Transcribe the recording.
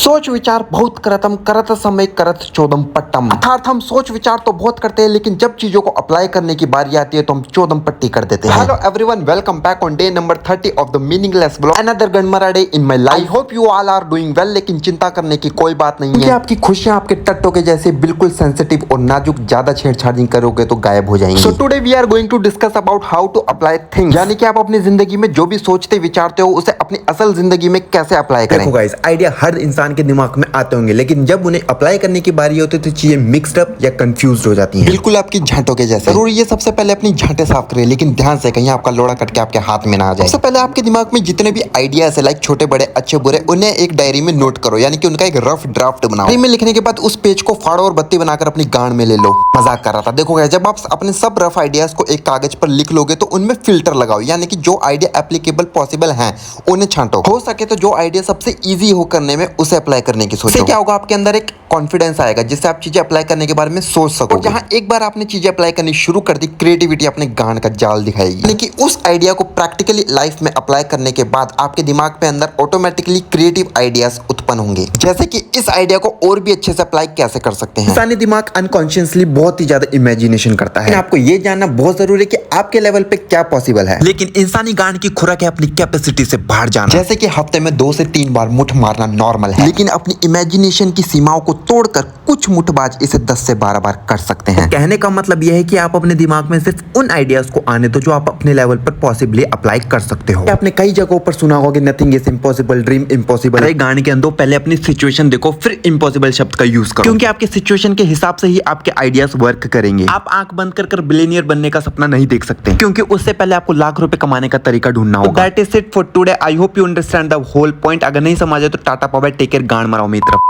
सोच विचार बहुत करतम करत समय करत चोदम पट्टम। अर्थात हम सोच विचार तो बहुत करते हैं, लेकिन जब चीजों को अप्लाई करने की बारी आती है तो हम चोदम पट्टी कर देते हैं। Hello everyone, welcome back on day number 30 of the meaningless blog, another गनमरा day in my life. I hope you all are doing well, लेकिन चिंता करने की कोई बात नहीं है। आपकी खुशियां आपके टट्टों के जैसे बिल्कुल सेंसिटिव और नाजुक, ज्यादा छेड़छाड़ नहीं करोगे तो गायब हो जाएंगे। So today we are going to discuss about how to apply things, यानी कि आप अपनी जिंदगी में जो भी सोचते विचारते हो उसे अपनी असल जिंदगी में कैसे अप्लाई करें। देखो गाइस, आइडिया हर इंसान के दिमाग में आते होंगे, लेकिन जब उन्हें अप्लाई करने की बारी होती है तो चीजें मिक्स्ड अप या कंफ्यूज हो जाती हैं। बिल्कुल आपकी झांटों के जैसे। जरूर ये सबसे पहले अपनी झांटे साफ करें, लेकिन ध्यान से कहीं आपका लोड़ा कट के आपके हाथ में ना आ जाए। सबसे पहले आपके दिमाग में जितने भी आइडियाज है, लाइक छोटे बड़े अच्छे बुरे, उन्हें एक डायरी में नोट करो, यानी कि उनका एक रफ ड्राफ्ट बनाओ। डायरी में लिखने के बाद उस पेज को फाड़ो और बत्ती बनाकर अपनी गांड में ले लो। मजाक कर रहा था। देखो गाइस, जब आप अपने सब रफ आइडियाज को एक कागज पर लिख लोगे तो उनमें फिल्टर लगाओ, यानी कि जो आइडिया एप्लीकेबल पॉसिबल है उन्हें छांटो। हो सके तो जो आइडिया सबसे इजी हो करने में उसे अप्लाई करने की सोचो। क्या होगा, आपके अंदर एक कॉन्फिडेंस आएगा जिससे आप चीजें अप्लाई करने के बारे में सोच सको। जहां एक बार आपने चीजें अप्लाई करनी शुरू कर दी, क्रिएटिविटी अपने गांड का जाल दिखाएगी। यानी कि उस आइडिया को प्रैक्टिकली लाइफ में अप्लाई करने के बाद आपके दिमाग पे अंदर ऑटोमेटिकली क्रिएटिव आइडियाज उत्पन्न होंगे। जैसे कि इस आइडिया को और भी अच्छे से अप्लाई कैसे कर सकते हैं। इंसानी दिमाग अनकॉन्शियसली बहुत ही ज्यादा इमेजिनेशन करता है। आपको ये जानना बहुत जरूरी है कि आपके लेवल पे क्या पॉसिबल है, लेकिन इंसानी गांड की खुराक है अपनी कैपेसिटी से बाहर जाना। जैसे कि हफ्ते में 2 से 3 बार मुठ मारना नॉर्मल है, लेकिन अपनी इमेजिनेशन की सीमाओं को तोड़कर कुछ मुठबाज इसे 10 से 12 बार कर सकते हैं। कहने का मतलब यह है कि आप अपने दिमाग में सिर्फ उन आइडियाज को आने दो जो आप अपने लेवल पर पॉसिबली अप्लाई कर सकते हो। आपने कई जगहों पर सुना होगा कि nothing is impossible, dream impossible. अरे गाने के अंदर पहले अपनी सिचुएशन देखो, फिर इम्पॉसिबल शब्द का यूज करो, क्योंकि आपके सिचुएशन के हिसाब से ही आपके आइडियाज वर्क करेंगे। आप आंख बंद कर बिलियनियर बनने का सपना नहीं देख सकते, क्योंकि उससे पहले आपको लाख रुपए कमाने का तरीका ढूंढना होगा। That is it for today. I hope you understand the whole point. अगर नहीं समझे तो tata bye bye, take care, गांड मराओ मेरी तरफ।